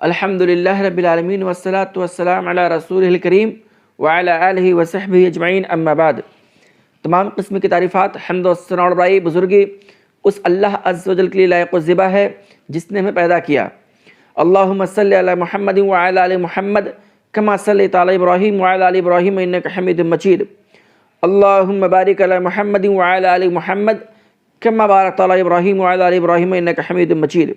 الحمدللہ رب العالمین والصلاة والسلام علی رسولہ الکریم وعلی آلہ وصحبہ اجمعین اما بعد۔ تمام قسم کی تعریفات، حمد و ثنا اور بڑائی، بزرگی اس اللہ عز و جل کے لیے لائق و زیبا ہے جس نے ہمیں پیدا کیا۔ اللہم صلی علی محمد وعلی آل محمد کما صلیت علی ابراہیم وعلی آل ابراہیم انک حمید مجید۔ اللہم بارک علی محمد وعلی آل محمد کما بارکت علی ابراہیم وعلی آل ابراہیم انک حمید مجید۔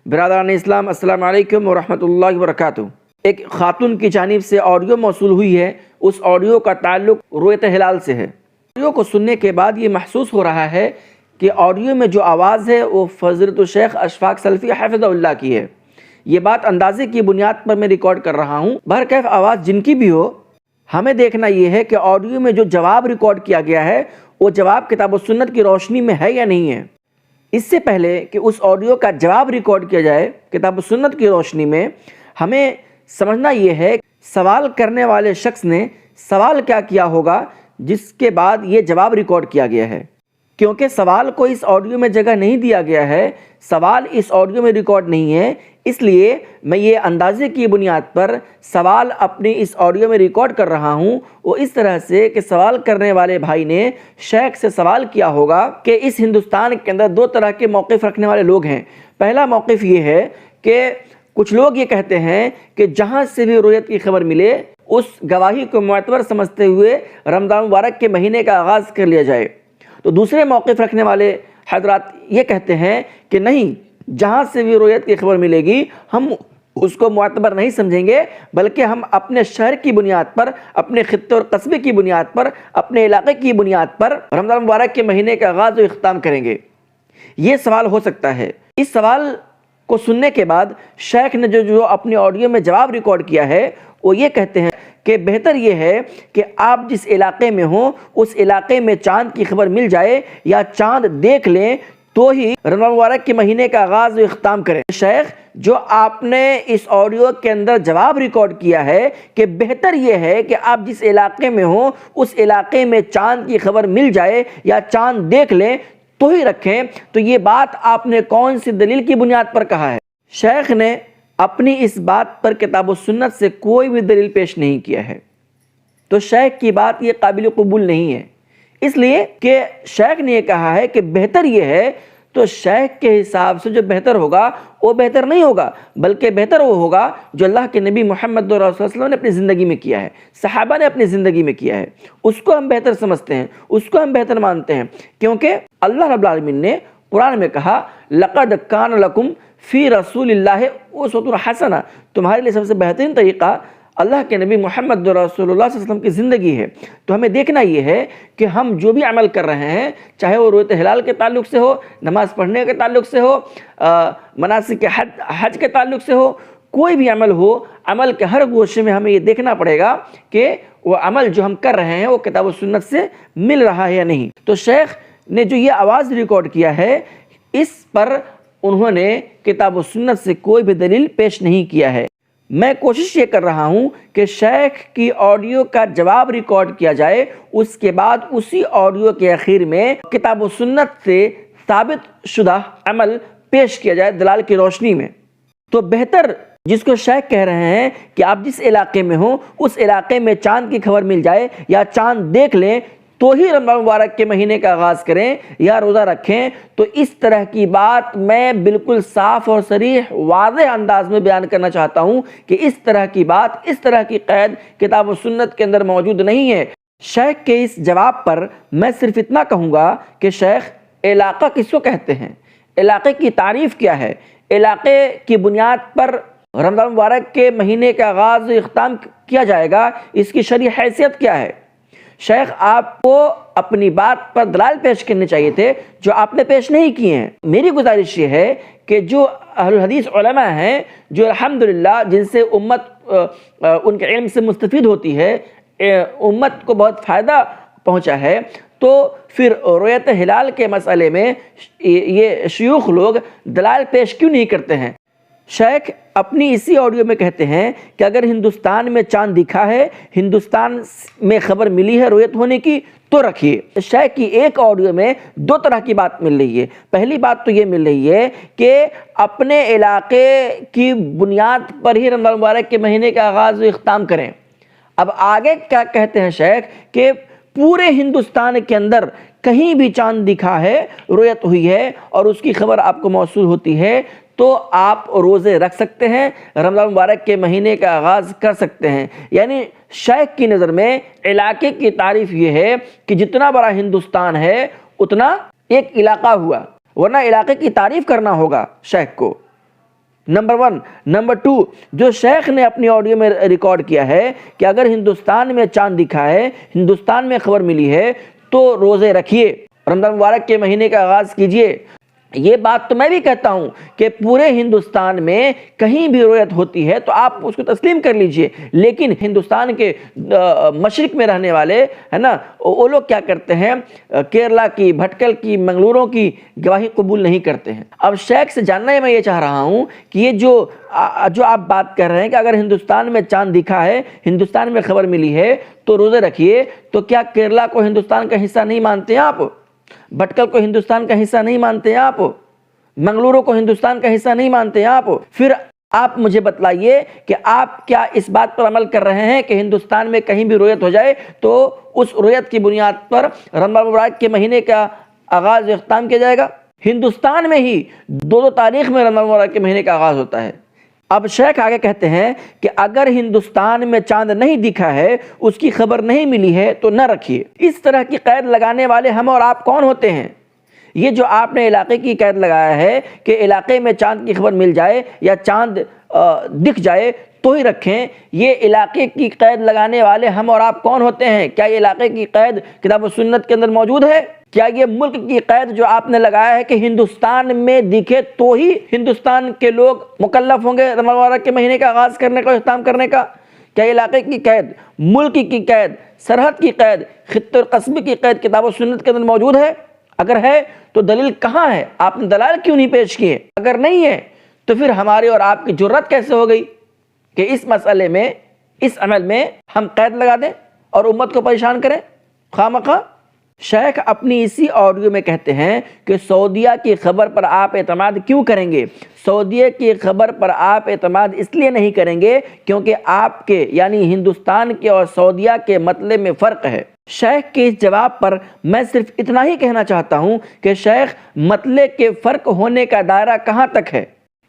برادران اسلام، السلام علیکم ورحمۃ اللہ وبرکاتہ۔ ایک خاتون کی جانب سے آڈیو موصول ہوئی ہے، اس آڈیو کا تعلق رؤیت ہلال سے ہے۔ آڈیو کو سننے کے بعد یہ محسوس ہو رہا ہے کہ آڈیو میں جو آواز ہے وہ فضیلت الشیخ اشفاق سلفی حفظہ اللہ کی ہے۔ یہ بات اندازے کی بنیاد پر میں ریکارڈ کر رہا ہوں، بہرکیف آواز جن کی بھی ہو، ہمیں دیکھنا یہ ہے کہ آڈیو میں جو جواب ریکارڈ کیا گیا ہے وہ جواب کتاب و سنت کی روشنی میں ہے یا نہیں ہے۔ اس سے پہلے کہ اس آڈیو کا جواب ریکارڈ کیا جائے کتاب و سنت کی روشنی میں، ہمیں سمجھنا یہ ہے سوال کرنے والے شخص نے سوال کیا کیا ہوگا جس کے بعد یہ جواب ریکارڈ کیا گیا ہے۔ کیونکہ سوال کو اس آڈیو میں جگہ نہیں دیا گیا ہے، سوال اس آڈیو میں ریکارڈ نہیں ہے، اس لیے میں یہ اندازے کی بنیاد پر سوال اپنی اس آڈیو میں ریکارڈ کر رہا ہوں، وہ اس طرح سے کہ سوال کرنے والے بھائی نے شیخ سے سوال کیا ہوگا کہ اس ہندوستان کے اندر دو طرح کے موقف رکھنے والے لوگ ہیں۔ پہلا موقف یہ ہے کہ کچھ لوگ یہ کہتے ہیں کہ جہاں سے بھی رؤیت کی خبر ملے اس گواہی کو معتبر سمجھتے ہوئے رمضان مبارک کے مہینے کا آغاز کر لیا جائے۔ تو دوسرے موقف رکھنے والے حضرات یہ کہتے ہیں کہ نہیں، جہاں سے بھی رؤیت کی خبر ملے گی ہم اس کو معتبر نہیں سمجھیں گے، بلکہ ہم اپنے شہر کی بنیاد پر، اپنے خطے اور قصبے کی بنیاد پر، اپنے علاقے کی بنیاد پر رمضان مبارک کے مہینے کا آغاز و اختتام کریں گے۔ یہ سوال ہو سکتا ہے۔ اس سوال کو سننے کے بعد شیخ نے جو اپنی آڈیو میں جواب ریکارڈ کیا ہے وہ یہ کہتے ہیں کہ بہتر یہ ہے کہ آپ جس علاقے میں ہوں اس علاقے میں چاند کی خبر مل جائے یا چاند دیکھ لیں تو ہی رمضان مبارک کے مہینے کا آغاز و اختتام کریں۔ شیخ، جو آپ نے اس آڈیو کے اندر جواب ریکارڈ کیا ہے کہ بہتر یہ ہے کہ آپ جس علاقے میں ہوں اس علاقے میں چاند کی خبر مل جائے یا چاند دیکھ لیں تو ہی رکھیں، تو یہ بات آپ نے کون سی دلیل کی بنیاد پر کہا ہے؟ شیخ نے اپنی اس بات پر کتاب و سنت سے کوئی بھی دلیل پیش نہیں کیا ہے، تو شیخ کی بات یہ قابل قبول نہیں ہے، اس لیے کہ شیخ نے یہ کہا ہے کہ بہتر یہ ہے، تو شیخ کے حساب سے جو بہتر ہوگا وہ بہتر نہیں ہوگا، بلکہ بہتر وہ ہوگا جو اللہ کے نبی محمد رسول اللہ صلی اللہ علیہ وسلم نے اپنی زندگی میں کیا ہے، صحابہ نے اپنی زندگی میں کیا ہے، اس کو ہم بہتر سمجھتے ہیں، اس کو ہم بہتر مانتے ہیں، کیونکہ اللہ رب العالمین نے قرآن میں کہا لَقَدْ كَانَ لَكُمْ فِي رَسُولِ اللَّهِ أُسْوَةٌ حَسَنَةٌ، تمہارے لیے سب سے بہترین طریقہ اللہ کے نبی محمد رسول اللہ صلی اللہ علیہ وسلم کی زندگی ہے۔ تو ہمیں دیکھنا یہ ہے کہ ہم جو بھی عمل کر رہے ہیں، چاہے وہ رؤیت ہلال کے تعلق سے ہو، نماز پڑھنے کے تعلق سے ہو، مناسک حج کے تعلق سے ہو، کوئی بھی عمل ہو، عمل کے ہر گوشے میں ہمیں یہ دیکھنا پڑے گا کہ وہ عمل جو ہم کر رہے ہیں وہ کتاب و سنت سے مل رہا ہے یا نہیں۔ تو شیخ نے جو یہ آواز ریکارڈ کیا ہے اس پر انہوں نے کتاب و سنت سے کوئی بھی دلیل پیش نہیں کیا ہے۔ میں کوشش یہ کر رہا ہوں کہ شیخ کی آڈیو کا جواب ریکارڈ کیا جائے، اس کے بعد اسی آڈیو کے اخیر میں کتاب و سنت سے ثابت شدہ عمل پیش کیا جائے دلال کی روشنی میں۔ تو بہتر جس کو شیخ کہہ رہے ہیں کہ آپ جس علاقے میں ہوں اس علاقے میں چاند کی خبر مل جائے یا چاند دیکھ لیں تو ہی رمضان مبارک کے مہینے کا آغاز کریں یا روزہ رکھیں، تو اس طرح کی بات میں بالکل صاف اور صریح واضح انداز میں بیان کرنا چاہتا ہوں کہ اس طرح کی بات، اس طرح کی قید کتاب و سنت کے اندر موجود نہیں ہے۔ شیخ کے اس جواب پر میں صرف اتنا کہوں گا کہ شیخ، علاقہ کس کو کہتے ہیں؟ علاقے کی تعریف کیا ہے؟ علاقے کی بنیاد پر رمضان مبارک کے مہینے کا آغاز و اختتام کیا جائے گا، اس کی شرعی حیثیت کیا ہے؟ شیخ، آپ کو اپنی بات پر دلائل پیش کرنے چاہیے تھے جو آپ نے پیش نہیں کیے ہیں۔ میری گزارش یہ ہے کہ جو اہل الحدیث علماء ہیں، جو الحمدللہ جن سے امت ان کے علم سے مستفید ہوتی ہے، امت کو بہت فائدہ پہنچا ہے، تو پھر رؤیت ہلال کے مسئلے میں یہ شیوخ لوگ دلائل پیش کیوں نہیں کرتے ہیں؟ شیخ اپنی اسی آڈیو میں کہتے ہیں کہ اگر ہندوستان میں چاند دکھا ہے، ہندوستان میں خبر ملی ہے رؤیت ہونے کی، تو رکھیے۔ شیخ کی ایک آڈیو میں دو طرح کی بات مل رہی ہے۔ پہلی بات تو یہ مل رہی ہے کہ اپنے علاقے کی بنیاد پر ہی رمضان مبارک کے مہینے کا آغاز و اختتام کریں۔ اب آگے کیا کہتے ہیں شیخ کہ پورے ہندوستان کے اندر کہیں بھی چاند دکھا ہے، رؤیت ہوئی ہے اور اس کی خبر آپ کو موصول ہوتی ہے، تو آپ روزے رکھ سکتے ہیں، رمضان مبارک کے مہینے کا آغاز کر سکتے ہیں۔ یعنی شیخ کی نظر میں علاقے کی تعریف یہ ہے کہ جتنا بڑا ہندوستان ہے اتنا ایک علاقہ ہوا، ورنہ علاقے کی تعریف کرنا ہوگا شیخ کو، نمبر 1۔ نمبر 2، جو شیخ نے اپنی آڈیو میں ریکارڈ کیا ہے کہ اگر ہندوستان میں چاند دکھا ہے، ہندوستان میں خبر ملی ہے، تو روزے رکھیے، رمضان مبارک کے مہینے کا آغاز کیجئے۔ یہ بات تو میں بھی کہتا ہوں کہ پورے ہندوستان میں کہیں بھی رؤیت ہوتی ہے تو آپ اس کو تسلیم کر لیجئے، لیکن ہندوستان کے مشرق میں رہنے والے ہے نا، وہ لوگ کیا کرتے ہیں، کیرلا کی، بھٹکل کی، منگلوروں کی گواہی قبول نہیں کرتے ہیں۔ اب شیخ سے جاننا میں یہ چاہ رہا ہوں کہ یہ جو آپ بات کر رہے ہیں کہ اگر ہندوستان میں چاند دکھا ہے، ہندوستان میں خبر ملی ہے تو روزے رکھیے، تو کیا کیرلا کو ہندوستان کا حصہ نہیں مانتے ہیں آپ؟ بھٹکل کو ہندوستان کا حصہ نہیں مانتے ہیں آپ؟ منگلورو کو ہندوستان کا حصہ نہیں مانتے ہیں آپ؟ پھر آپ مجھے بتلائیے کہ آپ کیا اس بات پر عمل کر رہے ہیں کہ ہندوستان میں کہیں بھی رؤیت ہو جائے تو اس رؤیت کی بنیاد پر رمضان مبارک کے مہینے کا آغاز و اختتام کیا جائے گا؟ ہندوستان میں ہی دو تاریخ میں رمضان مبارک کے مہینے کا آغاز ہوتا ہے۔ اب شیخ آگے کہتے ہیں کہ اگر ہندوستان میں چاند نہیں دکھا ہے، اس کی خبر نہیں ملی ہے، تو نہ رکھیے۔ اس طرح کی قید لگانے والے ہم اور آپ کون ہوتے ہیں؟ یہ جو آپ نے علاقے کی قید لگایا ہے کہ علاقے میں چاند کی خبر مل جائے یا چاند دکھ جائے تو ہی رکھیں، یہ علاقے کی قید لگانے والے ہم اور آپ کون ہوتے ہیں؟ کیا یہ علاقے کی قید کتاب و سنت کے اندر موجود ہے؟ کیا یہ ملک کی قید جو آپ نے لگایا ہے کہ ہندوستان میں دکھے تو ہی ہندوستان کے لوگ مکلف ہوں گے رمضان مبارک کے مہینے کا آغاز کرنے کا، اختتام کرنے کا؟ کیا علاقے کی قید، ملک کی قید، سرحد کی قید، خطے اور قصبے کی قید کتاب و سنت کے اندر موجود ہے؟ اگر ہے تو دلیل کہاں ہے؟ آپ نے دلائل کیوں نہیں پیش کیے؟ اگر نہیں ہے تو پھر ہماری اور آپ کی جرات کیسے ہو گئی کہ اس مسئلے میں، اس عمل میں ہم قید لگا دیں اور امت کو پریشان کریں خواہ؟ شیخ اپنی اسی آڈیو میں کہتے ہیں کہ سعودیہ کی خبر پر آپ اعتماد کیوں کریں گے؟ سعودیہ کی خبر پر آپ اعتماد اس لیے نہیں کریں گے کیونکہ آپ کے یعنی ہندوستان کے اور سعودیہ کے مطلب میں فرق ہے۔ شیخ کے اس جواب پر میں صرف اتنا ہی کہنا چاہتا ہوں کہ شیخ، مطلب کے فرق ہونے کا دائرہ کہاں تک ہے؟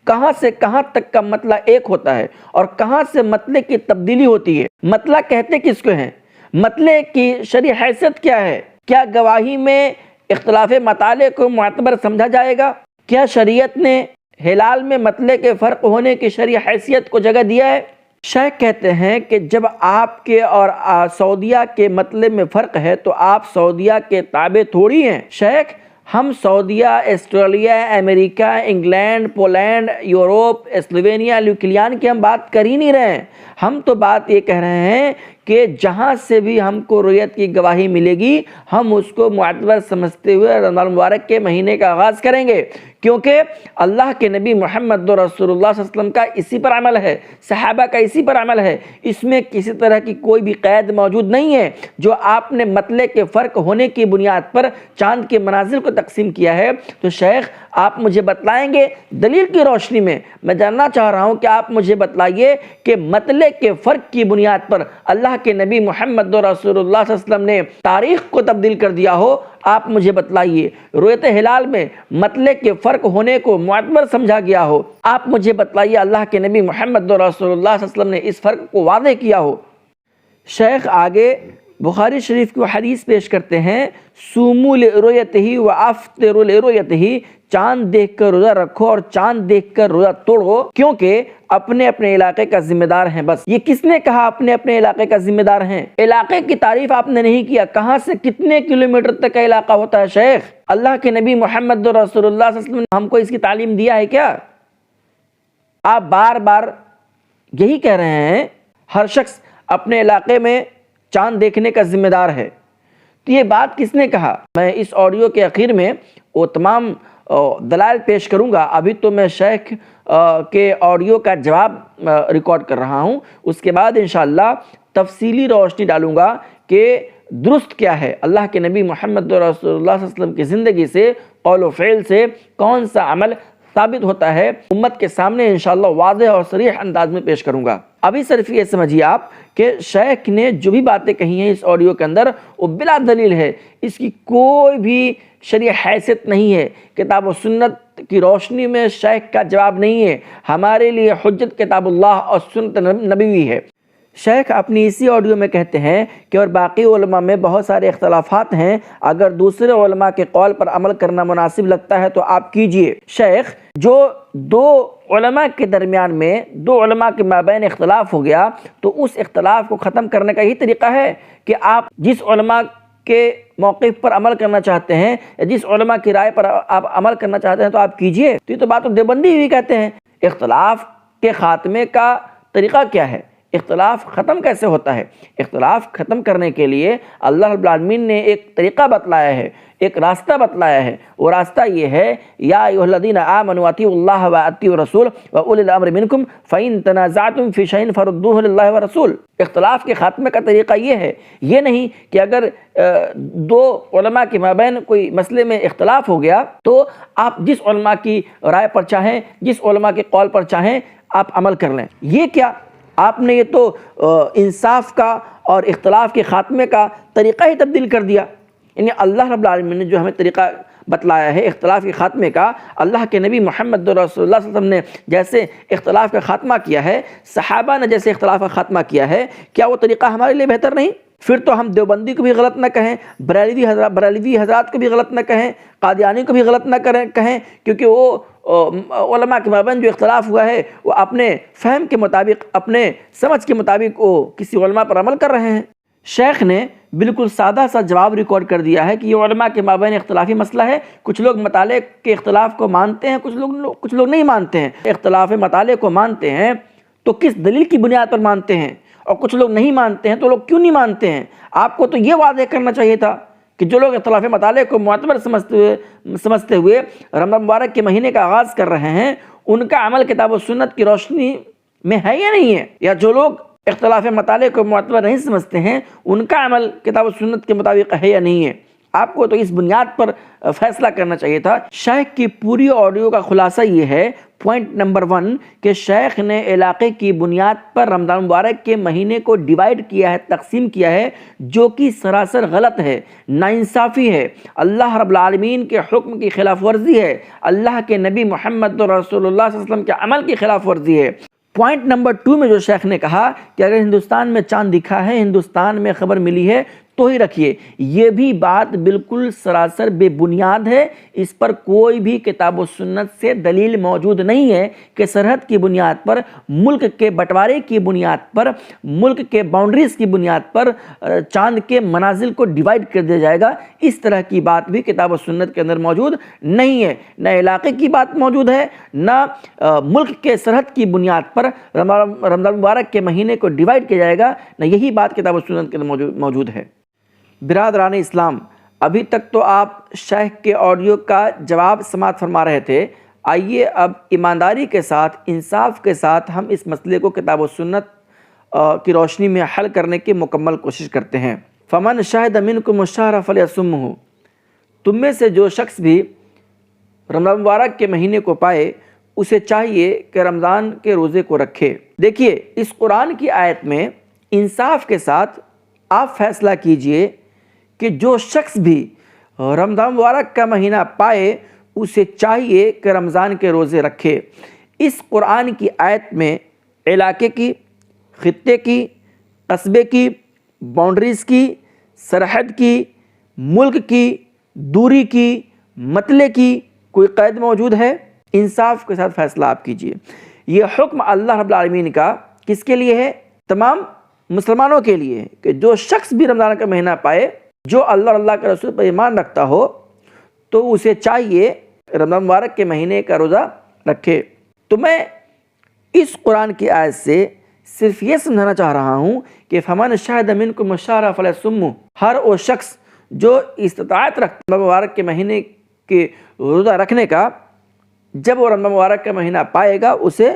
کہاں سے کہاں تک کا مطلب ایک ہوتا ہے اور کہاں سے مطلب کی تبدیلی ہوتی ہے؟ مطلب کہتے کس کو ہیں؟ مطلب کی شرعی حیثیت کیا ہے؟ کیا گواہی میں اختلاف مطالع کو معتبر سمجھا جائے گا؟ کیا شریعت نے ہلال میں مطلب کے فرق ہونے کی شرعی حیثیت کو جگہ دیا ہے؟ شیخ کہتے ہیں کہ جب آپ کے اور سعودیہ کے مطلب میں فرق ہے تو آپ سعودیہ کے تابع تھوڑی ہیں۔ شیخ، ہم سعودیہ، آسٹریلیا، امریکہ، انگلینڈ، پولینڈ، یوروپ، سلوینیا، لیوکلین کی ہم بات کر ہی نہیں رہے ہیں۔ ہم تو بات یہ کہہ رہے ہیں کہ جہاں سے بھی ہم کو رؤیت کی گواہی ملے گی ہم اس کو معتبر سمجھتے ہوئے رمضان مبارک کے مہینے کا آغاز کریں گے، کیونکہ اللہ کے نبی محمد رسول اللہ صلی اللہ علیہ وسلم کا اسی پر عمل ہے، صحابہ کا اسی پر عمل ہے۔ اس میں کسی طرح کی کوئی بھی قید موجود نہیں ہے۔ جو آپ نے مطلب کے فرق ہونے کی بنیاد پر چاند کے مناظر کو تقسیم کیا ہے، تو شیخ آپ مجھے بتلائیں گے دلیل کی روشنی میں جاننا چاہ رہا ہوں کہ آپ مجھے بتلائیے کہ مطلب کے فرق کی بنیاد پر اللہ کے نبی محمد رسول اللہ صلی اللہ علیہ وسلم نے تاریخ کو تبدیل کر دیا ہو۔ آپ مجھے بتلائیے رؤیت ہلال میں مطلب کے فرق ہونے کو معتبر سمجھا گیا ہو۔ آپ مجھے بتلائیے اللہ کے نبی محمد رسول اللہ صلی اللہ علیہ وسلم نے اس فرق کو واضح کیا ہو۔ شیخ آگے بخاری شریف کی حدیث پیش کرتے ہیں، سوموا لرؤیتہ وافطروا لرؤیتہ، چاند دیکھ کر روزہ رکھو اور چاند دیکھ کر روزہ توڑو، کیونکہ اپنے اپنے علاقے کا ذمہ دار ہیں۔ بس یہ کس نے کہا اپنے اپنے علاقے کا ذمہ دار ہیں؟ علاقے کی تعریف آپ نے نہیں کیا، کہاں سے کتنے کلومیٹر تک کا علاقہ ہوتا ہے شیخ؟ اللہ کے نبی محمد رسول اللہ صلی اللہ علیہ وسلم نے ہم کو اس کی تعلیم دیا ہے کیا؟ آپ بار بار یہی کہہ رہے ہیں ہر شخص اپنے علاقے میں چاند دیکھنے کا ذمہ دار ہے، تو یہ بات کس نے کہا؟ میں اس آڈیو کے اخیر میں وہ تمام دلائل پیش کروں گا. ابھی تو میں شیخ کے آڈیو کا جواب ریکارڈ کر رہا ہوں، اس کے بعد انشاءاللہ تفصیلی روشنی ڈالوں گا کہ درست کیا ہے، اللہ کے نبی محمد رسول اللہ صلی اللہ علیہ وسلم کی زندگی سے، قول و فعل سے کون سا عمل ثابت ہوتا ہے، امت کے سامنے انشاءاللہ واضح اور صریح انداز میں پیش کروں گا. ابھی صرف یہ سمجھیے آپ کہ شیخ نے جو بھی باتیں کہی ہیں اس آڈیو کے اندر وہ بلا دلیل ہے، اس کی کوئی بھی شرعی حیثیت نہیں ہے. کتاب و سنت کی روشنی میں شیخ کا جواب نہیں ہے، ہمارے لیے حجت کتاب اللہ اور سنت نبوی ہے. شیخ اپنی اسی آڈیو میں کہتے ہیں کہ اور باقی علماء میں بہت سارے اختلافات ہیں، اگر دوسرے علماء کے قول پر عمل کرنا مناسب لگتا ہے تو آپ کیجئے. شیخ جو دو علماء کے درمیان میں، دو علماء کے مابین اختلاف ہو گیا تو اس اختلاف کو ختم کرنے کا یہی طریقہ ہے کہ آپ جس علماء کے موقف پر عمل کرنا چاہتے ہیں یا جس علماء کی رائے پر آپ عمل کرنا چاہتے ہیں تو آپ کیجئے. تو یہ تو بات دیوبندی بھی کہتے ہیں. اختلاف کے خاتمے کا طریقہ کیا ہے؟ اختلاف ختم کیسے ہوتا ہے؟ اختلاف ختم کرنے کے لیے اللہ رب العالمین نے ایک طریقہ بتلایا ہے، ایک راستہ بتلایا ہے. وہ راستہ یہ ہے، یا ایھا الذین آمنوا اطیعوا اللہ واطیعوا الرسول واولی الامر منکم فان تنازعتم فی شیء فردوہ للہ والرسول. اختلاف کے خاتمے کا طریقہ یہ ہے، یہ نہیں کہ اگر دو علماء کے مابین کوئی مسئلے میں اختلاف ہو گیا تو آپ جس علماء کی رائے پر چاہیں، جس علماء کے قول پر چاہیں آپ عمل کر لیں. یہ کیا؟ آپ نے یہ تو انصاف کا اور اختلاف کے خاتمے کا طریقہ ہی تبدیل کر دیا. یعنی اللہ رب العالمین نے جو ہمیں طریقہ بتلایا ہے اختلاف کے خاتمے کا، اللہ کے نبی محمد رسول اللہ صلی اللہ علیہ وسلم نے جیسے اختلاف کا خاتمہ کیا ہے، صحابہ نے جیسے اختلاف کا خاتمہ کیا ہے، کیا وہ طریقہ ہمارے لیے بہتر نہیں؟ پھر تو ہم دیوبندی کو بھی غلط نہ کہیں، بریلوی حضرات کو بھی غلط نہ کہیں، قادیانی کو بھی غلط نہ کہیں، کیونکہ وہ علماء کے مابین جو اختلاف ہوا ہے وہ اپنے فہم کے مطابق، اپنے سمجھ کے مطابق وہ کسی علماء پر عمل کر رہے ہیں. شیخ نے بالکل سادہ سا جواب ریکارڈ کر دیا ہے کہ یہ علماء کے مابین اختلافی مسئلہ ہے. کچھ لوگ مطالعے کے اختلاف کو مانتے ہیں، کچھ لوگ نہیں مانتے ہیں. اختلاف مطالعے کو مانتے ہیں تو کس دلیل کی بنیاد پر مانتے ہیں، اور کچھ لوگ نہیں مانتے ہیں تو لوگ کیوں نہیں مانتے ہیں؟ آپ کو تو یہ واضح کرنا چاہیے تھا کہ جو لوگ اختلاف مطالعے کو معتبر سمجھتے ہوئے رمضان مبارک کے مہینے کا آغاز کر رہے ہیں، ان کا عمل کتاب و سنت کی روشنی میں ہے یا نہیں ہے؟ یا جو لوگ اختلاف مطالعے کو معتبر نہیں سمجھتے ہیں، ان کا عمل کتاب و سنت کے مطابق ہے یا نہیں ہے؟ آپ کو تو اس بنیاد پر فیصلہ کرنا چاہیے تھا. شیخ کی پوری آڈیو کا خلاصہ یہ ہے، پوائنٹ نمبر 1 کہ شیخ نے علاقے کی بنیاد پر رمضان مبارک کے مہینے کو ڈیوائیڈ کیا ہے، تقسیم کیا ہے، جو کہ سراسر غلط ہے، ناانصافی ہے، اللہ رب العالمین کے حکم کی خلاف ورزی ہے، اللہ کے نبی محمد رسول اللہ صلی اللہ علیہ وسلم کے عمل کی خلاف ورزی ہے. پوائنٹ نمبر 2 میں جو شیخ نے کہا کہ اگر ہندوستان میں چاند دکھا ہے، ہندوستان میں خبر ملی ہے تو ہی رکھیے، یہ بھی بات بالکل سراسر بے بنیاد ہے. اس پر کوئی بھی کتاب و سنت سے دلیل موجود نہیں ہے کہ سرحد کی بنیاد پر، ملک کے بٹوارے کی بنیاد پر، ملک کے باؤنڈریز کی بنیاد پر چاند کے منازل کو ڈیوائیڈ کر دیا جائے گا. اس طرح کی بات بھی کتاب و سنت کے اندر موجود نہیں ہے. نہ علاقے کی بات موجود ہے، نہ ملک کے سرحد کی بنیاد پر رمضان مبارک کے مہینے کو ڈیوائیڈ کیا جائے گا، نہ یہی بات کتاب و سنت کے اندر موجود ہے. برادران اسلام، ابھی تک تو آپ شیخ کے آڈیو کا جواب سماعت فرما رہے تھے. آئیے اب ایمانداری کے ساتھ، انصاف کے ساتھ ہم اس مسئلے کو کتاب و سنت کی روشنی میں حل کرنے کی مکمل کوشش کرتے ہیں. فمن شہد منکم الشہر فلیصمہ، تم میں سے جو شخص بھی رمضان مبارک کے مہینے کو پائے اسے چاہیے کہ رمضان کے روزے کو رکھے. دیکھیے اس قرآن کی آیت میں انصاف کے ساتھ آپ فیصلہ کیجئے کہ جو شخص بھی رمضان مبارک کا مہینہ پائے اسے چاہیے کہ رمضان کے روزے رکھے. اس قرآن کی آیت میں علاقے کی، خطے کی، قصبے کی، باؤنڈریز کی، سرحد کی، ملک کی، دوری کی، مطلع کی کوئی قید موجود ہے؟ انصاف کے ساتھ فیصلہ آپ کیجئے. یہ حکم اللہ رب العالمین کا کس کے لیے ہے؟ تمام مسلمانوں کے لیے، کہ جو شخص بھی رمضان کا مہینہ پائے، جو اللہ اور اللہ کے رسول پر ایمان رکھتا ہو تو اسے چاہیے رمضان مبارک کے مہینے کا روزہ رکھے. تو میں اس قرآن کی آیت سے صرف یہ سمجھانا چاہ رہا ہوں کہ فمن شہد منکم الشہر فلیصمہ، ہر وہ شخص جو استطاعت رکھتا ہے مبارک کے مہینے کہ روزہ رکھنے کا، جب وہ رمضان مبارک کا مہینہ پائے گا اسے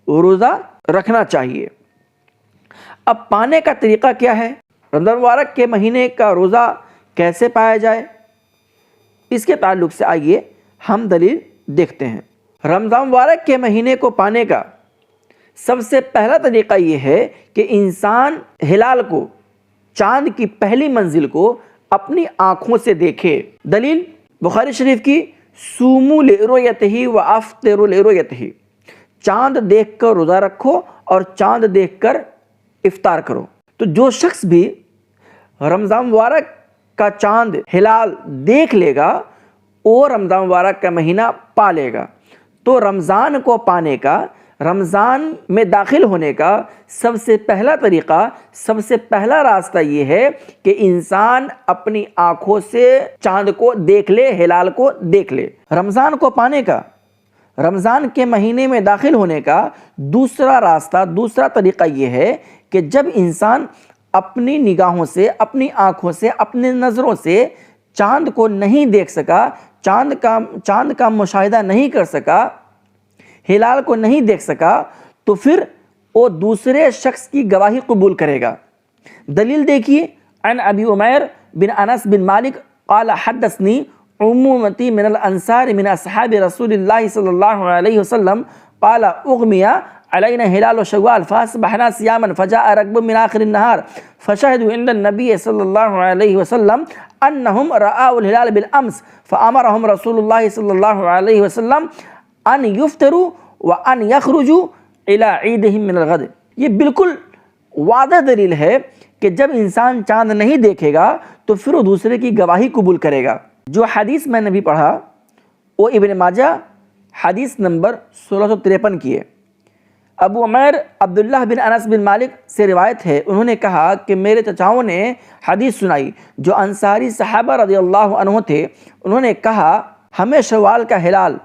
روزہ رکھنا چاہیے۔ اب پانے کا طریقہ کیا ہے؟ رمضان مبارک کے مہینے کا روزہ کیسے پایا جائے، اس کے تعلق سے آئیے ہم دلیل دیکھتے ہیں۔ رمضان مبارک کے مہینے کو پانے کا سب سے پہلا طریقہ یہ ہے کہ انسان ہلال کو، چاند کی پہلی منزل کو اپنی آنکھوں سے دیکھے۔ دلیل بخاری شریف کی، سوموا لرؤیتہ وافطروا لرؤیتہ، چاند دیکھ کر روزہ رکھو اور چاند دیکھ کر افطار کرو۔ تو جو شخص بھی رمضان مبارک کا چاند ہلال دیکھ لے گا وہ رمضان مبارک کا مہینہ پا لے گا۔ تو رمضان کو پانے کا، رمضان میں داخل ہونے کا سب سے پہلا طریقہ، سب سے پہلا راستہ یہ ہے کہ انسان اپنی آنکھوں سے چاند کو دیکھ لے، ہلال کو دیکھ لے۔ رمضان کو پانے کا، رمضان کے مہینے میں داخل ہونے کا دوسرا راستہ، دوسرا طریقہ یہ ہے کہ جب انسان اپنی نگاہوں سے، اپنی آنکھوں سے، اپنی نظروں سے چاند کو نہیں دیکھ سکا، چاند کا مشاہدہ نہیں کر سکا، ہلال کو نہیں دیکھ سکا، تو پھر وہ دوسرے شخص کی گواہی قبول کرے گا۔ دلیل دیکھیے، عن ابی عمیر بن انس بن مالک قال حدثنی عمومتی من الانصار من اصحاب رسول اللہ صلی اللہ علیہ وسلم قال اغمی علینا ہلال شوال فاصبحنا صیاما فجاء ركب من آخر النهار فشهدوا عند النبي صلی اللہ علیہ وسلم انہم رأوا الہلال بالامس فامرهم رسول اللہ صلی اللہ علیہ وسلم ان یفطروا وان یخرجوا الى عیدهم من الغد۔ یہ بالکل واضح دلیل ہے کہ جب انسان چاند نہیں دیکھے گا تو پھر وہ دوسرے کی گواہی قبول کرے گا۔ جو حدیث میں نے بھی پڑھا وہ ابن ماجہ حدیث نمبر 1653 کی ہے۔ ابو عمیر عبداللہ بن انس بن مالک سے روایت ہے، انہوں نے کہا کہ میرے چچاؤں نے حدیث سنائی جو انصاری صحابہ رضی اللہ عنہ تھے۔ انہوں نے کہا ہمیں شوال کا ہلال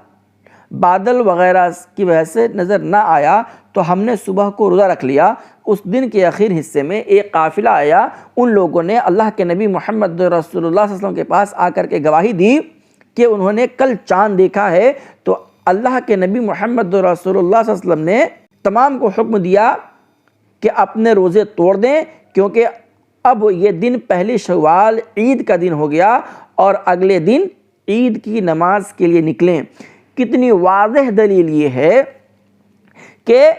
بادل وغیرہ کی وجہ سے نظر نہ آیا تو ہم نے صبح کو روزہ رکھ لیا۔ اس دن کے آخر حصے میں ایک قافلہ آیا، ان لوگوں نے اللہ کے نبی محمد رسول اللہ صلی اللہ علیہ وسلم کے پاس آ کر کے گواہی دی کہ انہوں نے کل چاند دیکھا ہے۔ تو اللہ کے نبی محمد رسول اللہ صلی اللہ علیہ وسلم نے تمام کو حکم دیا کہ اپنے روزے توڑ دیں، کیونکہ اب یہ دن پہلی شوال عید کا دن ہو گیا اور اگلے دن عید کی نماز کے لیے نکلیں۔ کتنی واضح دلیل یہ ہے کہ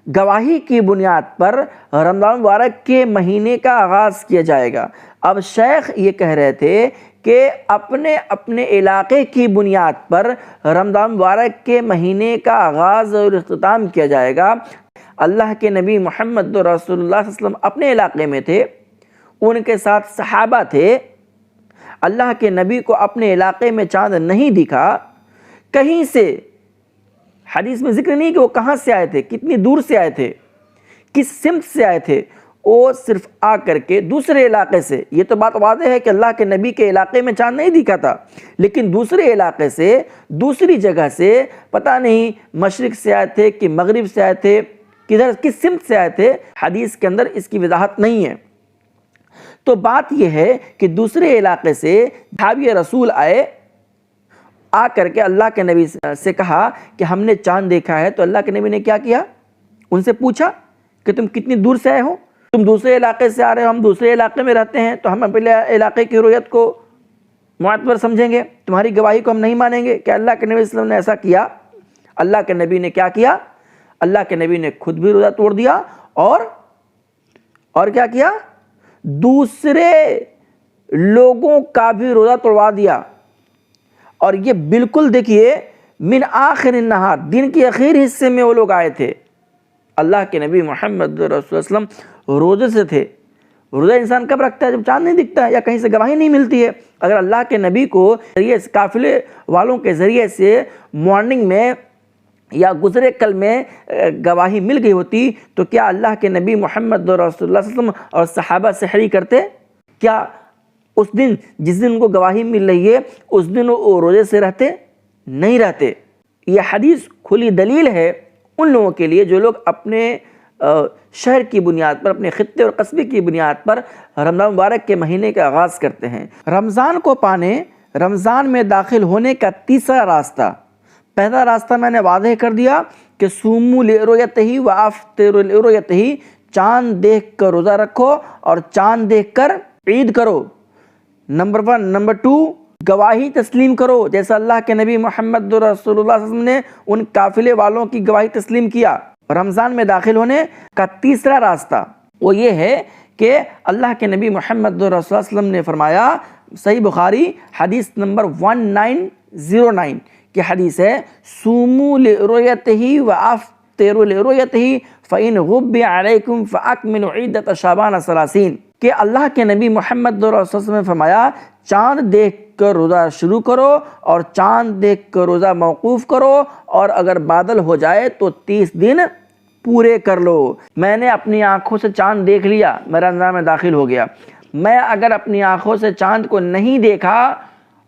گواہی کی بنیاد پر رمضان مبارک کے مہینے کا آغاز کیا جائے گا۔ اب شیخ یہ کہہ رہے تھے کہ اپنے علاقے کی بنیاد پر رمضان مبارک کے مہینے کا آغاز اور اختتام کیا جائے گا۔ اللہ کے نبی محمد رسول اللہ صلی اللہ علیہ وسلم اپنے علاقے میں تھے، ان کے ساتھ صحابہ تھے۔ اللہ کے نبی کو اپنے علاقے میں چاند نہیں دکھا، کہیں سے حدیث میں ذکر نہیں کہ وہ کہاں سے آئے تھے، کتنی دور سے آئے تھے، کس سمت سے آئے تھے، وہ صرف آ کر کے دوسرے علاقے سے، یہ تو بات واضح ہے کہ اللہ کے نبی کے علاقے میں چاند نہیں دکھا تھا، لیکن دوسرے علاقے سے، دوسری جگہ سے، پتہ نہیں مشرق سے آئے تھے کہ مغرب سے آئے تھے، کدھر کس سمت سے آئے تھے، حدیث کے اندر اس کی وضاحت نہیں ہے۔ تو بات یہ ہے کہ دوسرے علاقے سے صحابی رسول آئے، آ کر کے اللہ کے نبی سے کہا کہ ہم نے چاند دیکھا ہے۔ تو اللہ کے نبی نے کیا کیا؟ ان سے پوچھا کہ تم کتنی دور سے آئے ہو؟ تم دوسرے علاقے سے آ رہے ہو، ہم دوسرے علاقے میں رہتے ہیں، تو ہم اپنے علاقے کی رؤیت کو معتبر سمجھیں گے، تمہاری گواہی کو ہم نہیں مانیں گے کہ اللہ کے نبی صلی اللہ علیہ وسلم نے ایسا کیا؟ اللہ کے نبی نے کیا کیا؟ اللہ کے نبی نے خود بھی روزہ توڑ دیا اور کیا کیا؟ دوسرے لوگوں کا بھی روزہ توڑوا دیا۔ اور یہ بالکل دیکھیے من آخر النہار، دن کے آخر حصے میں وہ لوگ آئے تھے۔ اللہ کے نبی محمد رسول اللہ علیہ وسلم روزے سے تھے۔ روزہ انسان کب رکھتا ہے؟ جب چاند نہیں دکھتا ہے یا کہیں سے گواہی نہیں ملتی ہے۔ اگر اللہ کے نبی کو قافلے والوں کے ذریعے سے مارننگ میں یا گزرے کل میں گواہی مل گئی ہوتی تو کیا اللہ کے نبی محمد رسول اللہ صلی اللہ علیہ وسلم اور صحابہ سحری کرتے؟ کیا اس دن جس دن کو گواہی مل رہی ہے اس دن وہ روزے سے رہتے؟ نہیں رہتے۔ یہ حدیث کھلی دلیل ہے ان لوگوں کے لیے جو لوگ اپنے شہر کی بنیاد پر، اپنے خطے اور قصبے کی بنیاد پر رمضان مبارک کے مہینے کا آغاز کرتے ہیں۔ رمضان کو پانے، رمضان میں داخل ہونے کا تیسرا راستہ، پہلا راستہ میں نے واضح کر دیا کہ سومو لرؤیتہ و افطروا لرؤیتہ، چاند دیکھ کر روزہ رکھو اور چاند دیکھ کر عید کرو، نمبر 1۔ نمبر 2، گواہی تسلیم کرو، جیسا اللہ کے نبی محمد رسول اللہ صلی اللہ علیہ وسلم نے ان قافلے والوں کی گواہی تسلیم کیا۔ رمضان میں داخل ہونے کا تیسرا راستہ وہ یہ ہے کہ اللہ کے نبی محمد رسول اللہ صلی اللہ علیہ وسلم نے فرمایا، صحیح بخاری حدیث نمبر 1909 کی حدیث ہے، سومو لرؤیتہ و افطروا لرؤیتہ فإن غب علیکم فأکملوا عدۃ شعبان 30، کہ اللہ کے نبی محمد صلی اللہ علیہ وسلم نے فرمایا چاند دیکھ کر روزہ شروع کرو اور چاند دیکھ کر روزہ موقوف کرو، اور اگر بادل ہو جائے تو 30 دن پورے کر لو۔ میں نے اپنی آنکھوں سے چاند دیکھ لیا، میں رمضان میں داخل ہو گیا، میں اگر اپنی آنکھوں سے چاند کو نہیں دیکھا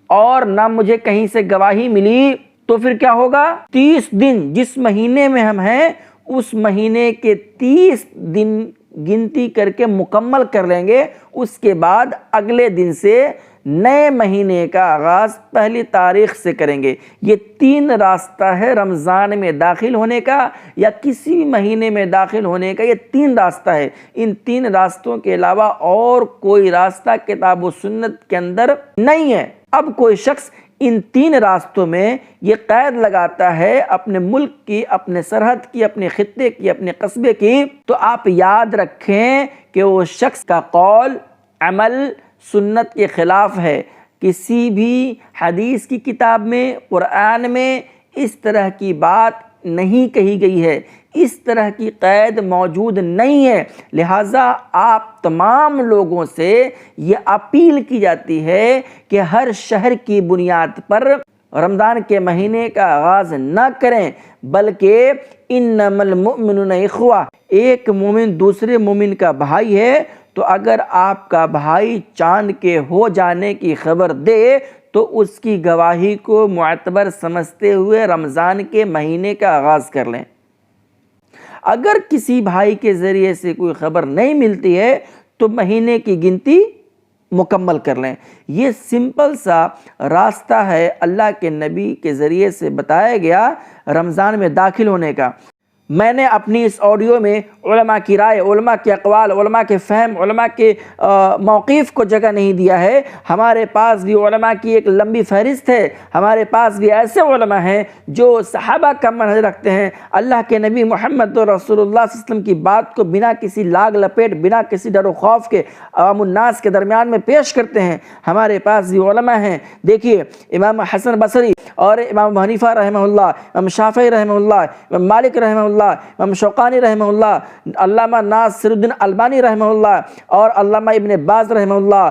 اور نہ مجھے کہیں سے گواہی ملی تو پھر کیا ہوگا؟ 30 دن، جس مہینے میں ہم ہیں اس مہینے کے 30 دن گنتی کر کے مکمل کر لیں گے، اس کے بعد اگلے دن سے نئے مہینے کا آغاز پہلی تاریخ سے کریں گے۔ یہ 3 راستہ ہے رمضان میں داخل ہونے کا یا کسی مہینے میں داخل ہونے کا، یہ 3 راستہ ہے۔ ان 3 راستوں کے علاوہ اور کوئی راستہ کتاب و سنت کے اندر نہیں ہے۔ اب کوئی شخص ان 3 راستوں میں یہ قید لگاتا ہے اپنے ملک کی، اپنے سرحد کی، اپنے خطے کی، اپنے قصبے کی، تو آپ یاد رکھیں کہ وہ شخص کا قول، عمل سنت کے خلاف ہے۔ کسی بھی حدیث کی کتاب میں، قرآن میں اس طرح کی بات نہیں کہی گئی ہے، اس طرح کی قید موجود نہیں ہے۔ لہٰذا آپ تمام لوگوں سے یہ اپیل کی جاتی ہے کہ ہر شہر کی بنیاد پر رمضان کے مہینے کا آغاز نہ کریں، بلکہ انما المؤمنون اخوہ، ایک مومن دوسرے مومن کا بھائی ہے، تو اگر آپ کا بھائی چاند کے ہو جانے کی خبر دے تو اس کی گواہی کو معتبر سمجھتے ہوئے رمضان کے مہینے کا آغاز کر لیں۔ اگر کسی بھائی کے ذریعے سے کوئی خبر نہیں ملتی ہے تو مہینے کی گنتی مکمل کر لیں۔ یہ سمپل سا راستہ ہے اللہ کے نبی کے ذریعے سے بتایا گیا رمضان میں داخل ہونے کا۔ میں نے اپنی اس آڈیو میں علماء کی رائے، علماء کے اقوال، علماء کے فہم، علماء کے موقف کو جگہ نہیں دیا ہے۔ ہمارے پاس بھی علماء کی ایک لمبی فہرست ہے، ہمارے پاس بھی ایسے علماء ہیں جو صحابہ کا منہج رکھتے ہیں، اللہ کے نبی محمد رسول اللہ صلی اللہ علیہ وسلم کی بات کو بنا کسی لاگ لپیٹ، بنا کسی ڈر و خوف کے عوام الناس کے درمیان میں پیش کرتے ہیں۔ ہمارے پاس بھی علماء ہیں، دیکھیے امام حسن بصری اور امام ابو حنیفہ رحمہ اللہ، امام شافعی رحمہ اللہ، امام مالک رحمہ اللہ، امام شوکانی رحمہ اللہ، علامہ ناصر الدین البانی رحمہ اللہ، اور علامہ ابن باز رحمہ اللہ،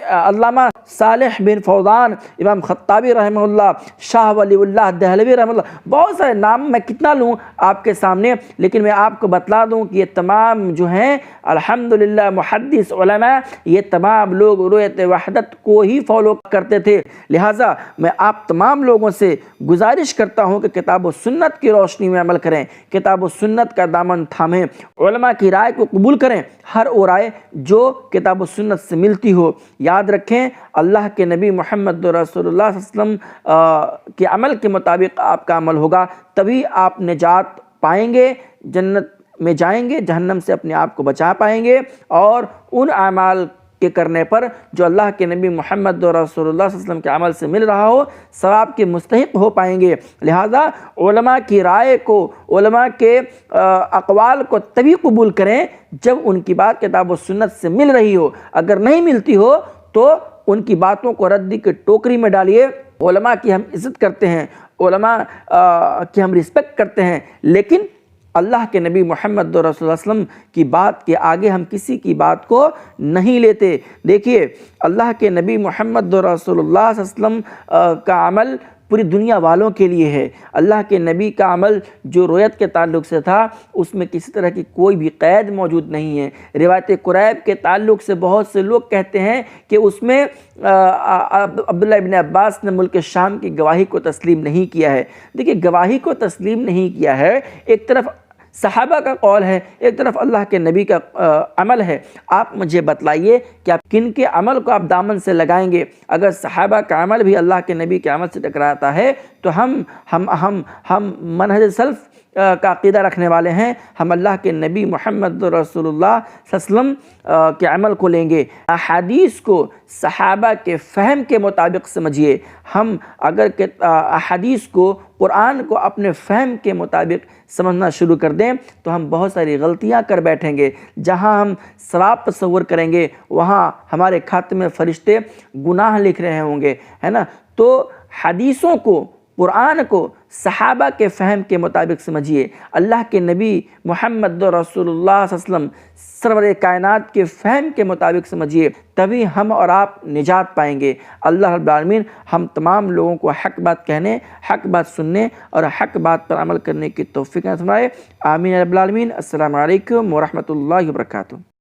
علامہ صالح بن فوزان، امام خطابی رحمہ اللہ، شاہ ولی اللہ دہلوی رحمہ اللہ، بہت سارے نام میں کتنا لوں آپ کے سامنے، لیکن میں آپ کو بتلا دوں کہ یہ تمام جو ہیں الحمدللہ محدث علماء، یہ تمام لوگ رؤیت وحدت کو ہی فالو کرتے تھے۔ لہٰذا میں آپ تمام لوگوں سے گزارش کرتا ہوں کہ کتاب و سنت کی روشنی میں عمل کریں، کتاب و سنت کا دامن تھامیں، علماء کی رائے کو قبول کریں، ہر وہ رائے جو کتاب و سنت سے ملتی ہو۔ یاد رکھیں اللہ کے نبی محمد رسول اللہ صلی اللہ علیہ وسلم کے عمل کے مطابق آپ کا عمل ہوگا، تبھی آپ نجات پائیں گے، جنت میں جائیں گے، جہنم سے اپنے آپ کو بچا پائیں گے، اور ان اعمال کے کرنے پر جو اللہ کے نبی محمد رسول اللہ صلی اللہ علیہ وسلم کے عمل سے مل رہا ہو ثواب کے مستحق ہو پائیں گے۔ لہٰذا علماء کی رائے کو، علماء کے اقوال کو تبھی قبول کریں جب ان کی بات کتاب و سنت سے مل رہی ہو، اگر نہیں ملتی ہو تو ان کی باتوں کو ردی کے ٹوکری میں ڈالیے۔ علماء کی ہم عزت کرتے ہیں، علماء کی ہم رسپیکٹ کرتے ہیں، لیکن اللہ کے نبی محمد رسول اللہ صلی اللہ علیہ وسلم کی بات کے آگے ہم کسی کی بات کو نہیں لیتے۔ دیکھیے اللہ کے نبی محمد رسول اللہ صلی اللہ علیہ وسلم کا عمل پوری دنیا والوں کے لیے ہے۔ اللہ کے نبی کا عمل جو رؤیت کے تعلق سے تھا اس میں کسی طرح کی کوئی بھی قید موجود نہیں ہے۔ روایت قریب کے تعلق سے بہت سے لوگ کہتے ہیں کہ اس میں عبداللہ ابن عباس نے ملک شام کی گواہی کو تسلیم نہیں کیا ہے۔ دیکھیے گواہی کو تسلیم نہیں کیا ہے، ایک طرف صحابہ کا قول ہے، ایک طرف اللہ کے نبی کا عمل ہے۔ آپ مجھے بتلائیے کہ آپ کن کے عمل کو آپ دامن سے لگائیں گے؟ اگر صحابہ کا عمل بھی اللہ کے نبی کے عمل سے ٹکراتا ہے تو ہم منہج سلف کا عقیدہ رکھنے والے ہیں، ہم اللہ کے نبی محمد رسول اللہ صلی اللہ علیہ وسلم کے عمل کو لیں گے۔ احادیث کو صحابہ کے فہم کے مطابق سمجھیے۔ ہم اگر احادیث کو، قرآن کو اپنے فہم کے مطابق سمجھنا شروع کر دیں تو ہم بہت ساری غلطیاں کر بیٹھیں گے۔ جہاں ہم ثواب تصور کریں گے وہاں ہمارے کھاتے میں فرشتے گناہ لکھ رہے ہوں گے، ہے نا۔ تو حدیثوں کو، قرآن کو صحابہ کے فہم کے مطابق سمجھیے، اللہ کے نبی محمد رسول اللہ صلی اللہ علیہ وسلم سرور کائنات کے فہم کے مطابق سمجھیے، تبھی ہم اور آپ نجات پائیں گے۔ اللہ رب العالمین ہم تمام لوگوں کو حق بات کہنے، حق بات سننے اور حق بات پر عمل کرنے کی توفیق عطا فرمائے۔ آمین رب العالمین۔ السلام علیکم ورحمۃ اللہ وبرکاتہ۔